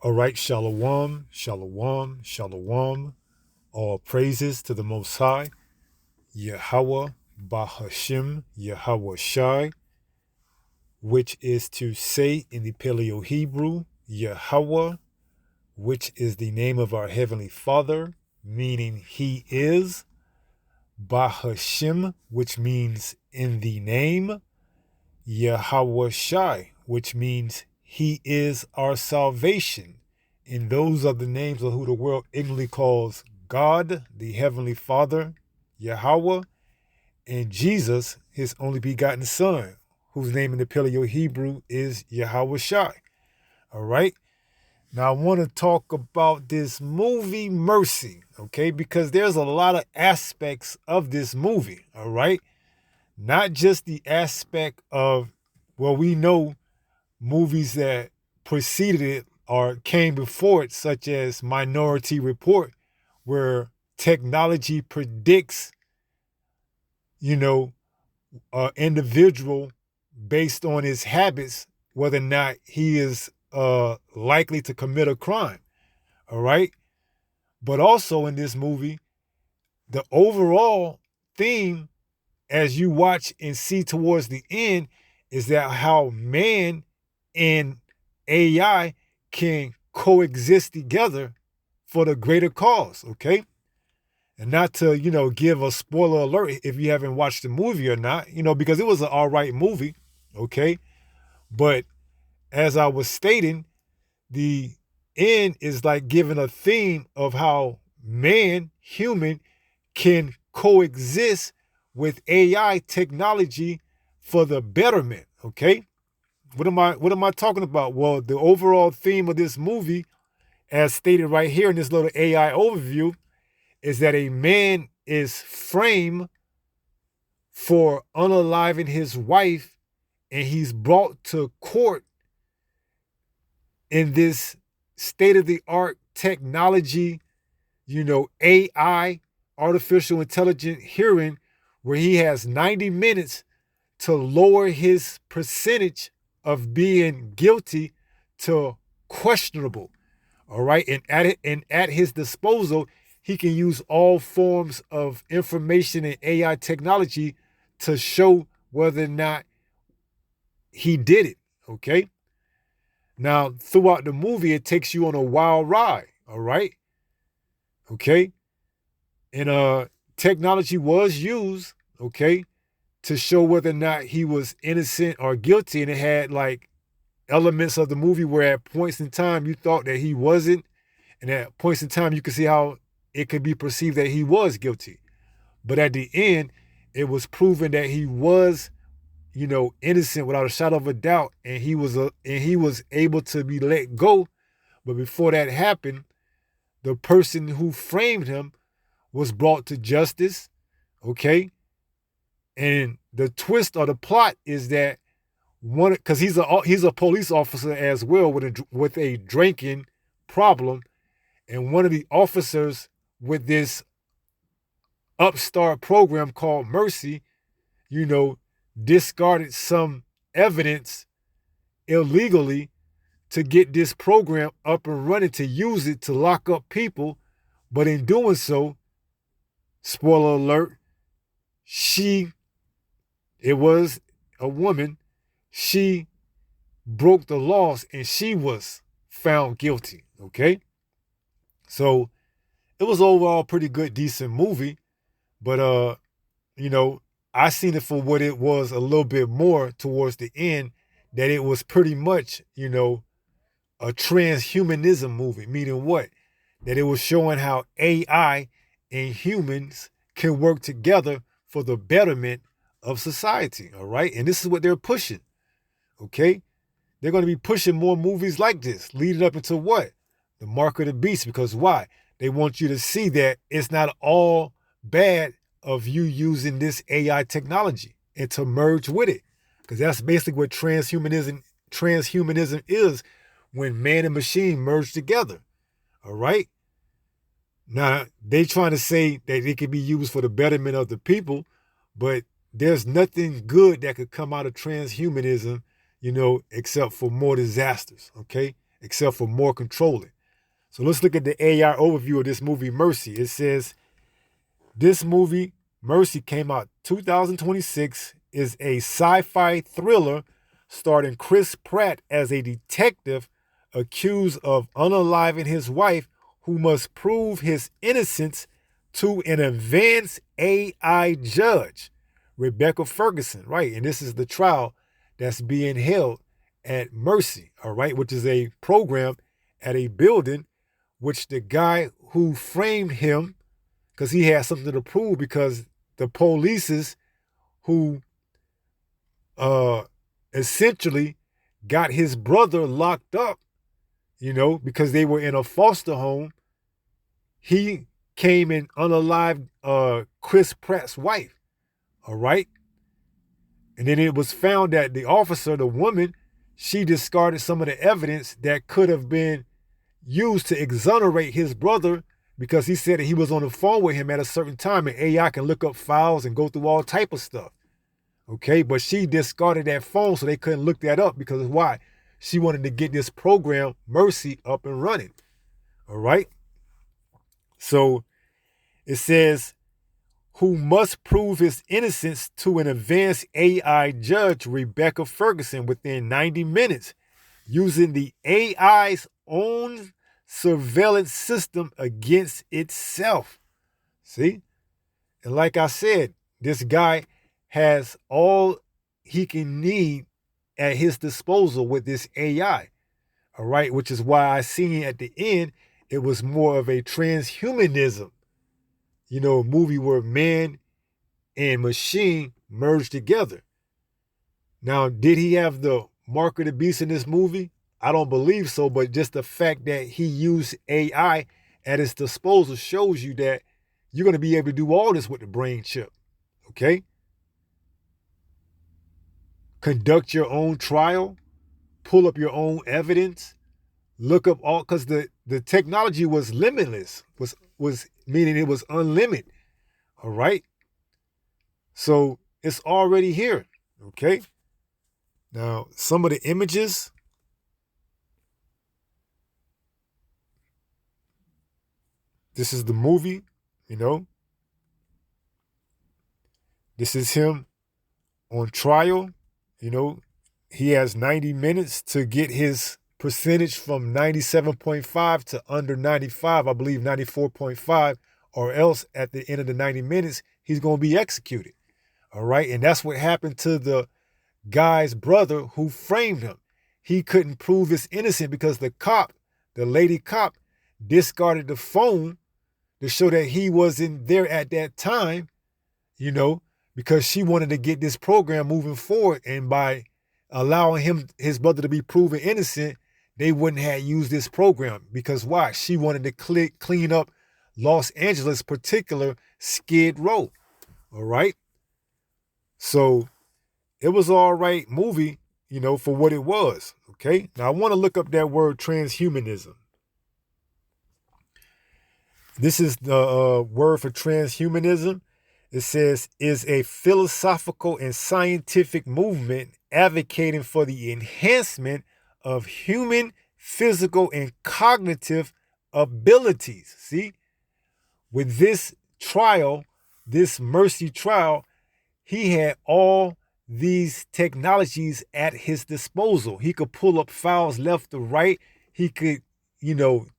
All right, shalom, shalom, shalom. All praises to the Most High, Yahweh, Bahashim, Yahweh Shai, which is to say in the Paleo Hebrew, Yahweh, which is the name of our Heavenly Father, meaning He is, Bahashim, which means in the name, Yahweh Shai, which means He is our salvation. And those are the names of who the world ignorantly calls God, the Heavenly Father, Yahweh, and Jesus, His only begotten Son, whose name in the Paleo Hebrew is Yahweh Shai. All right? Now, I want to talk about this movie, Mercy, okay? Because there's a lot of aspects of this movie, all right? Not just the aspect of, well, we know movies that preceded it or came before it, such as Minority Report, where technology predicts, an individual based on his habits, whether or not he is likely to commit a crime. All right. But also in this movie, the overall theme, as you watch and see towards the end, is that how man and AI can coexist together for the greater cause, okay? And not to, give a spoiler alert if you haven't watched the movie or not, because it was an all right movie, okay? But as I was stating, the end is like giving a theme of how man, human, can coexist with AI technology for the betterment, okay? What am I talking about? Well, the overall theme of this movie, as stated right here in this little AI overview, is that a man is framed for unaliving his wife, and he's brought to court in this state-of-the-art technology, AI, artificial intelligent hearing, where he has 90 minutes to lower his percentage of being guilty to questionable. All right. And at his disposal, he can use all forms of information and AI technology to show whether or not he did it. Okay. Now, throughout the movie, it takes you on a wild ride. All right. Okay. And technology was used, okay, to show whether or not he was innocent or guilty. And it had like elements of the movie where at points in time you thought that he wasn't. And at points in time you could see how it could be perceived that he was guilty. But at the end, it was proven that he was, innocent without a shadow of a doubt. And he was able to be let go. But before that happened, the person who framed him was brought to justice. Okay. And the twist or the plot is that because he's a police officer as well with a drinking problem, and one of the officers with this upstart program called Mercy, discarded some evidence illegally to get this program up and running, to use it to lock up people. But in doing so, spoiler alert, it was a woman, she broke the laws and she was found guilty, okay? So it was overall a pretty good, decent movie, but I seen it for what it was a little bit more towards the end, that it was pretty much, a transhumanism movie, meaning what? That it was showing how AI and humans can work together for the betterment of society, all right? And this is what they're pushing, okay? They're going to be pushing more movies like this, leading up into what? The mark of the beast. Because why? They want you to see that it's not all bad of you using this AI technology and to merge with it. Because that's basically what transhumanism is, when man and machine merge together. All right? Now, they trying to say that it can be used for the betterment of the people, but there's nothing good that could come out of transhumanism, except for more disasters, okay? except for more controlling. So let's look at the AI overview of this movie, Mercy. It says, this movie, Mercy, came out 2026, is a sci-fi thriller starring Chris Pratt as a detective accused of unaliving his wife, who must prove his innocence to an advanced AI judge, Rebecca Ferguson, right? And this is the trial that's being held at Mercy, all right, which is a program at a building which the guy who framed him, because he had something to prove, because the police who essentially got his brother locked up, because they were in a foster home. He came and unalived Chris Pratt's wife, all right? And then it was found that the officer, the woman, she discarded some of the evidence that could have been used to exonerate his brother, because he said that he was on the phone with him at a certain time, and AI can look up files and go through all type of stuff. Okay, but she discarded that phone, so they couldn't look that up, because why? She wanted to get this program, Mercy, up and running. All right. So it says, who must prove his innocence to an advanced AI judge, Rebecca Ferguson, within 90 minutes, using the AI's own surveillance system against itself. See? And like I said, this guy has all he can need at his disposal with this AI. All right, which is why I seen at the end, it was more of a transhumanism, movie where man and machine merged together. Now, did he have the mark of the beast in this movie? I don't believe so, but just the fact that he used AI at his disposal shows you that you're going to be able to do all this with the brain chip, okay? Conduct your own trial, pull up your own evidence, look up all, because the technology was limitless, was meaning it was unlimited, all right? So it's already here, okay? Now, some of the images, this is the movie, This is him on trial, He has 90 minutes to get his percentage from 97.5 to under 95, I believe 94.5, or else at the end of the 90 minutes, he's going to be executed. All right. And that's what happened to the guy's brother who framed him. He couldn't prove his innocence because the lady cop, discarded the phone to show that he wasn't there at that time, because she wanted to get this program moving forward. And by allowing his brother to be proven innocent, they wouldn't have used this program. Because why? She wanted to clean up Los Angeles, particular Skid Row. All right. So it was all right movie, for what it was. Okay. Now I want to look up that word transhumanism. This is the word for transhumanism. It says, is a philosophical and scientific movement advocating for the enhancement of human physical and cognitive abilities. See, with this trial, this Mercy trial, he had all these technologies at his disposal. He could pull up files left to right. He could,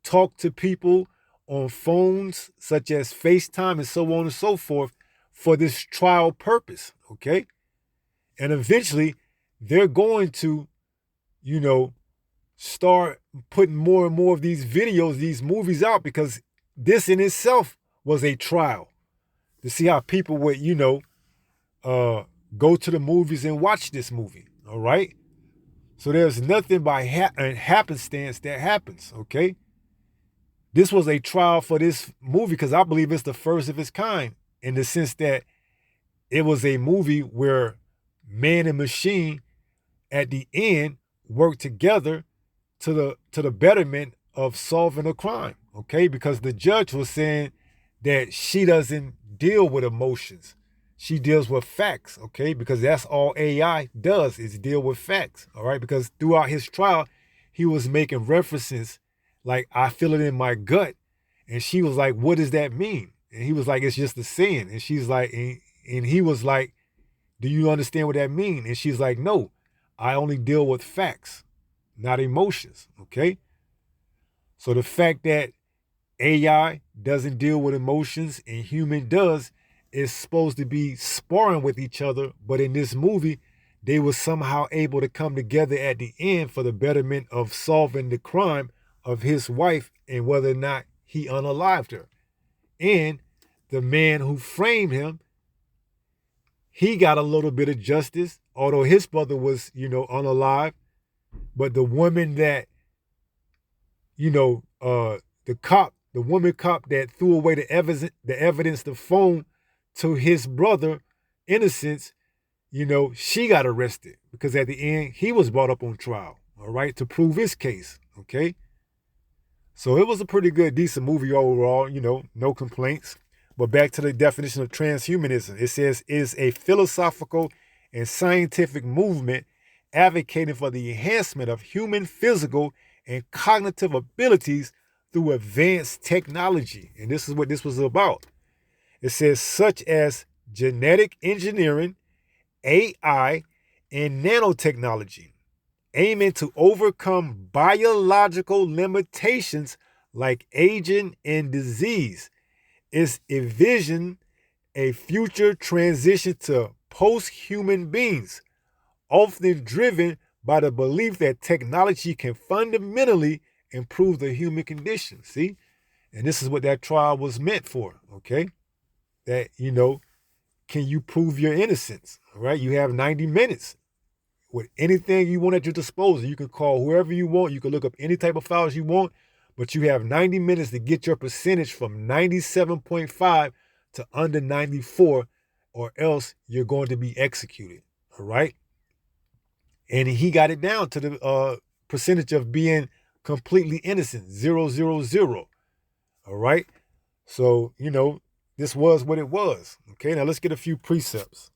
talk to people on phones such as FaceTime and so on and so forth for this trial purpose, okay? And eventually, they're going to, start putting more and more of these videos, these movies out, because this in itself was a trial to see how people would, go to the movies and watch this movie, all right? So there's nothing by happenstance that happens, okay? This was a trial for this movie because I believe it's the first of its kind, in the sense that it was a movie where man and machine at the end work together to the betterment of solving a crime, okay? Because the judge was saying that she doesn't deal with emotions. She deals with facts, okay? Because that's all AI does, is deal with facts, all right? Because throughout his trial, he was making references like, I feel it in my gut. And she was like, what does that mean? And he was like, it's just a saying. And she's like, and he was like, do you understand what that means? And she's like, no, I only deal with facts, not emotions. Okay. So the fact that AI doesn't deal with emotions and human does is supposed to be sparring with each other. But in this movie, they were somehow able to come together at the end for the betterment of solving the crime of his wife and whether or not he unalived her. And the man who framed him, he got a little bit of justice, although his brother was, unalive. But the woman that, the woman cop that threw away the evidence, the phone to his brother, Innocence, she got arrested because at the end, he was brought up on trial, all right, to prove his case, okay? So it was a pretty good, decent movie overall, no complaints. But back to the definition of transhumanism. It says, is a philosophical and scientific movement advocating for the enhancement of human physical and cognitive abilities through advanced technology. And this is what this was about. It says, such as genetic engineering, AI, and nanotechnology, aiming to overcome biological limitations like aging and disease. Is envision a future transition to post-human beings, often driven by the belief that technology can fundamentally improve the human condition. See? And this is what that trial was meant for, okay? That, can you prove your innocence? All right? You have 90 minutes with anything you want at your disposal. You can call whoever you want. You can look up any type of files you want, but you have 90 minutes to get your percentage from 97.5 to under 94, or else you're going to be executed. All right? And he got it down to the percentage of being completely innocent, 000. All right? So, this was what it was. Okay, now let's get a few precepts.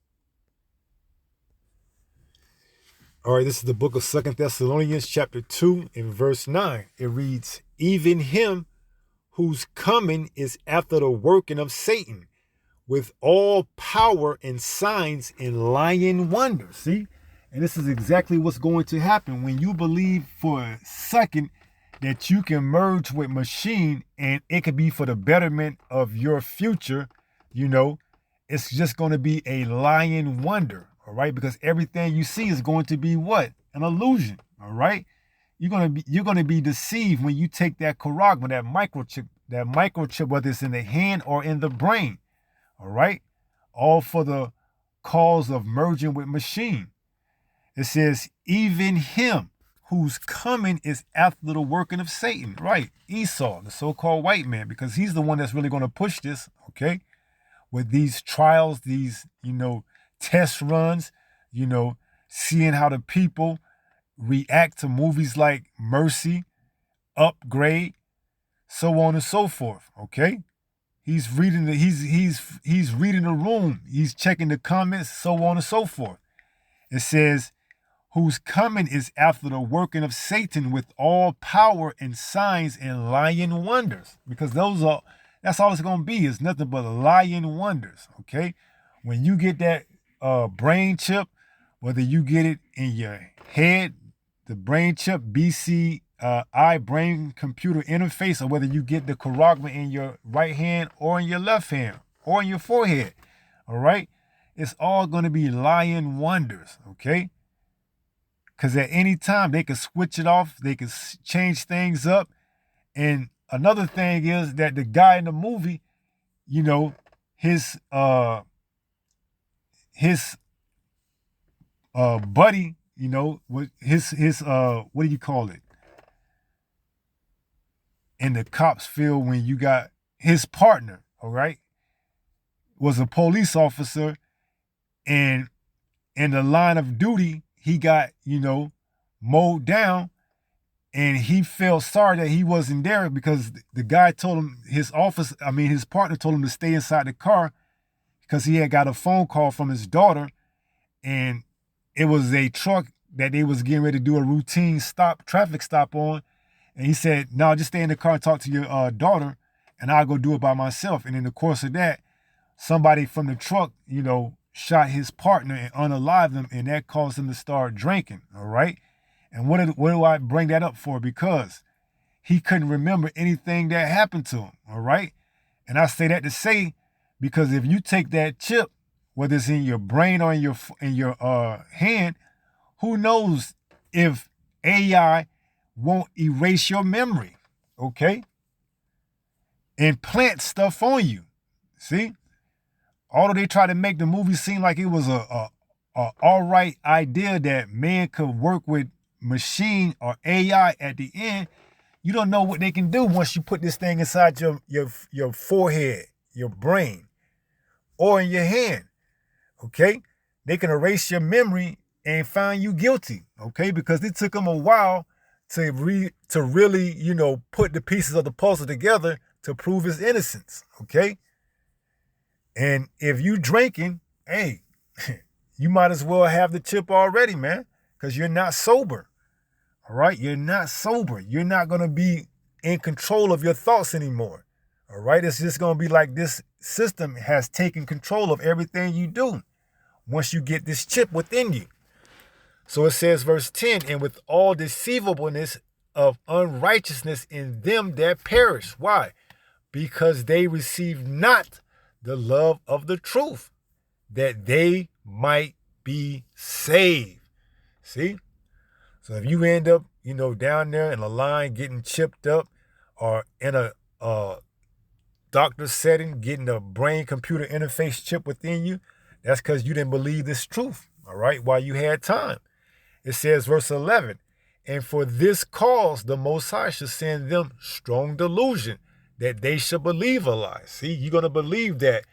All right, this is the book of 2 Thessalonians chapter 2 and verse 9. It reads, even him whose coming is after the working of Satan, with all power and signs and lying wonders. See? And this is exactly what's going to happen when you believe for a second that you can merge with machine and it could be for the betterment of your future. It's just going to be a lying wonder. All right, because everything you see is going to be what? An illusion. All right, you're gonna be deceived when you take that charagma, that microchip, whether it's in the hand or in the brain. All right, all for the cause of merging with machine. It says, even him whose coming is after the working of Satan. Right, Esau, the so-called white man, because he's the one that's really going to push this. Okay, with these trials, these test runs, seeing how the people react to movies like Mercy, Upgrade, so on and so forth. Okay, he's reading he's reading the room, he's checking the comments, so on and so forth. It says, whose coming is after the working of Satan with all power and signs and lying wonders, because that's all it's going to be, is nothing but lying wonders. Okay, when you get that brain chip, whether you get it in your head, the brain chip, BCI, brain computer interface, or whether you get the charagma in your right hand or in your left hand or in your forehead, all right? It's all going to be lying wonders, okay? Because at any time, they can switch it off, they can change things up. And another thing is that the guy in the movie, his buddy, his what do you call it? In the cops field, when you got his partner, all right, was a police officer, and in the line of duty, he got, mowed down, and he felt sorry that he wasn't there because the guy told him, his partner told him to stay inside the car because he had got a phone call from his daughter, and it was a truck that they was getting ready to do a routine traffic stop on. And he said, no, just stay in the car and talk to your daughter, and I'll go do it by myself. And in the course of that, somebody from the truck, shot his partner and unalived him, and that caused him to start drinking, all right? And what do I bring that up for? Because he couldn't remember anything that happened to him, all right? And I say that to say, because if you take that chip, whether it's in your brain or in your hand, who knows if AI won't erase your memory, okay? And plant stuff on you, see? Although they try to make the movie seem like it was a all right idea that man could work with machine or AI at the end, you don't know what they can do once you put this thing inside your forehead, your brain, or in your hand, okay? They can erase your memory and find you guilty, okay? Because it took them a while to really, put the pieces of the puzzle together to prove his innocence, okay? And if you drinking, hey, you might as well have the chip already, man, because you're not sober, all right? You're not sober. You're not going to be in control of your thoughts anymore, all right? It's just going to be like this system has taken control of everything you do once you get this chip within you. So it says, verse 10, and with all deceivableness of unrighteousness in them that perish. Why? Because they receive not the love of the truth, that they might be saved. See? So if you end up, down there in a line getting chipped up, or in a doctor's setting getting a brain-computer interface chip within you, that's because you didn't believe this truth, all right, while you had time. It says, verse 11, and for this cause the Most High shall send them strong delusion, that they should believe a lie. See, you're going to believe that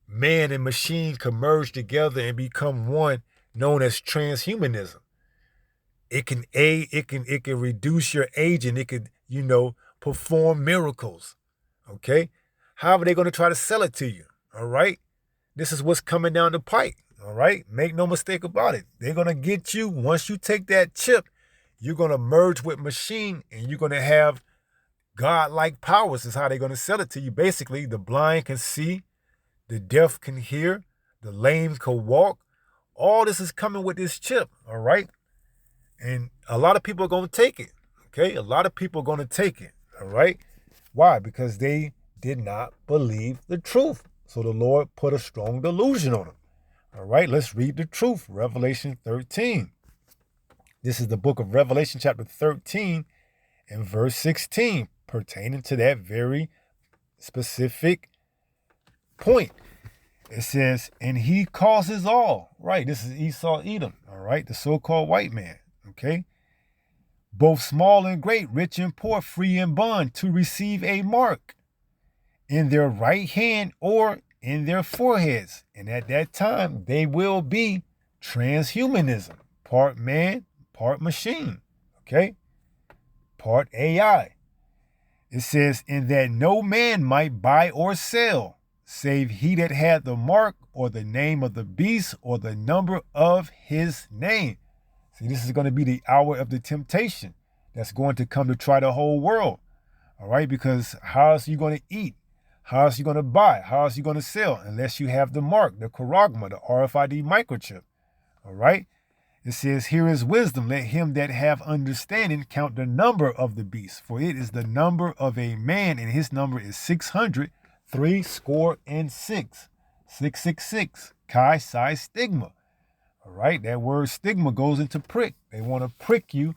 man and machine can merge together and become one, known as transhumanism. It can aid, it can reduce your aging, it could, perform miracles. Okay? How are they going to try to sell it to you? All right? This is what's coming down the pike. All right? Make no mistake about it. They're going to get you. Once you take that chip, you're going to merge with machine, and you're going to have God-like powers is how they're going to sell it to you. Basically, the blind can see, the deaf can hear, the lame can walk. All this is coming with this chip, all right? And a lot of people are going to take it, okay? A lot of people are going to take it, all right? Why? Because they did not believe the truth. So the Lord put a strong delusion on them, all right? Let's read the truth, Revelation 13. This is the book of Revelation, chapter 13, and verse 16, pertaining to that very specific point. It says, and he causes all, right? This is Esau, Edom, all right? The so-called white man, okay? Both small and great, rich and poor, free and bond, to receive a mark in their right hand or in their foreheads. And at that time, they will be transhumanism, part man, part machine, okay? Part AI. It says, in that no man might buy or sell, save he that had the mark or the name of the beast or the number of his name. See, this is going to be the hour of the temptation that's going to come to try the whole world. All right, because how else are you going to eat? How else are you going to buy? How else are you going to sell? Unless you have the mark, the charagma, the RFID microchip. All right. It says, here is wisdom. Let him that have understanding count the number of the beast, for it is the number of a man, and his number is 600, 666. 666. Chi, psi, stigma. All right. That word stigma goes into prick. They want to prick you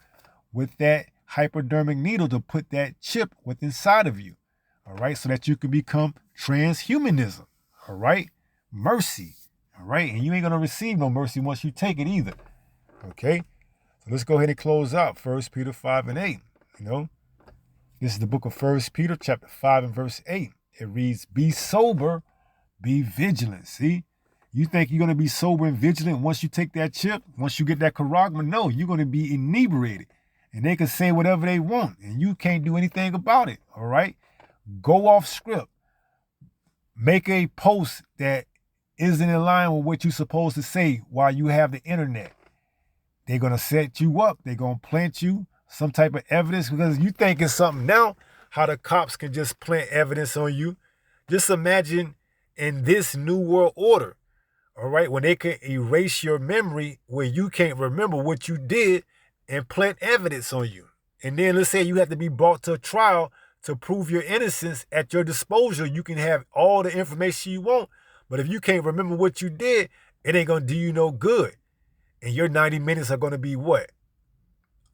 with that hypodermic needle to put that chip within inside of you. All right. So that you can become transhumanism. All right. Mercy. All right. And you ain't going to receive no mercy once you take it either. Okay, so let's go ahead and close out 1 Peter 5 and 8. This is the book of 1 Peter chapter 5 and verse 8. It reads, be sober, be vigilant. See, you think you're going to be sober and vigilant once you take that chip, once you get that charagma? No, you're going to be inebriated, and they can say whatever they want, and you can't do anything about it. All right, go off script. Make a post that isn't in line with what you're supposed to say while you have the internet. They're going to set you up. They're going to plant you some type of evidence because you thinking something now, how the cops can just plant evidence on you. Just imagine in this new world order, all right, when they can erase your memory where you can't remember what you did and plant evidence on you. And then let's say you have to be brought to a trial to prove your innocence. At your disposal, you can have all the information you want. But if you can't remember what you did, it ain't going to do you no good. And your 90 minutes are going to be what?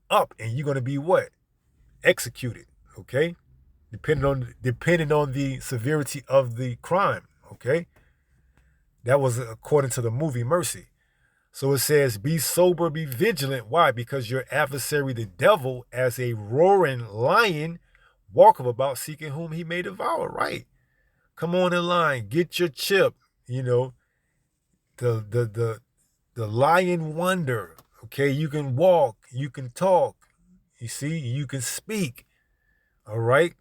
Up. And you're going to be what? Executed. Okay? Depending on the severity of the crime. Okay? That was according to the movie Mercy. So it says, be sober, be vigilant. Why? Because your adversary, the devil, as a roaring lion, walketh about seeking whom he may devour. Right? Come on in line. Get your chip. You know, the lion wonder. Okay? You can walk. You can talk. You see? You can speak. All right?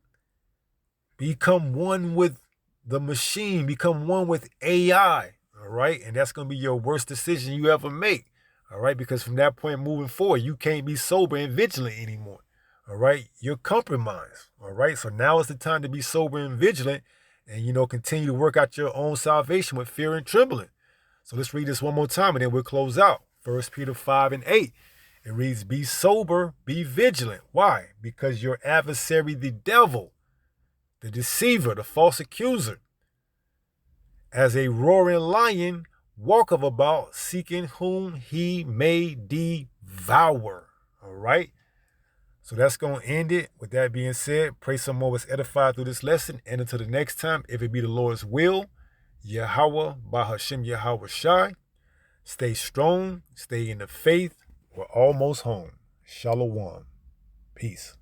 Become one with the machine. Become one with AI. All right? And that's going to be your worst decision you ever make. All right? Because from that point moving forward, you can't be sober and vigilant anymore. All right? You're compromised. All right? So now is the time to be sober and vigilant and, continue to work out your own salvation with fear and trembling. So let's read this one more time and then we'll close out. 1 Peter 5:8. It reads, be sober, be vigilant. Why? Because your adversary, the devil, the deceiver, the false accuser, as a roaring lion, walketh about, seeking whom he may devour. All right? So that's going to end it. With that being said, pray some more was edified through this lesson. And until the next time, if it be the Lord's will, Yahweh, Bahashem Yahweh Shai, stay strong, stay in the faith. We're almost home. Shalom. Peace.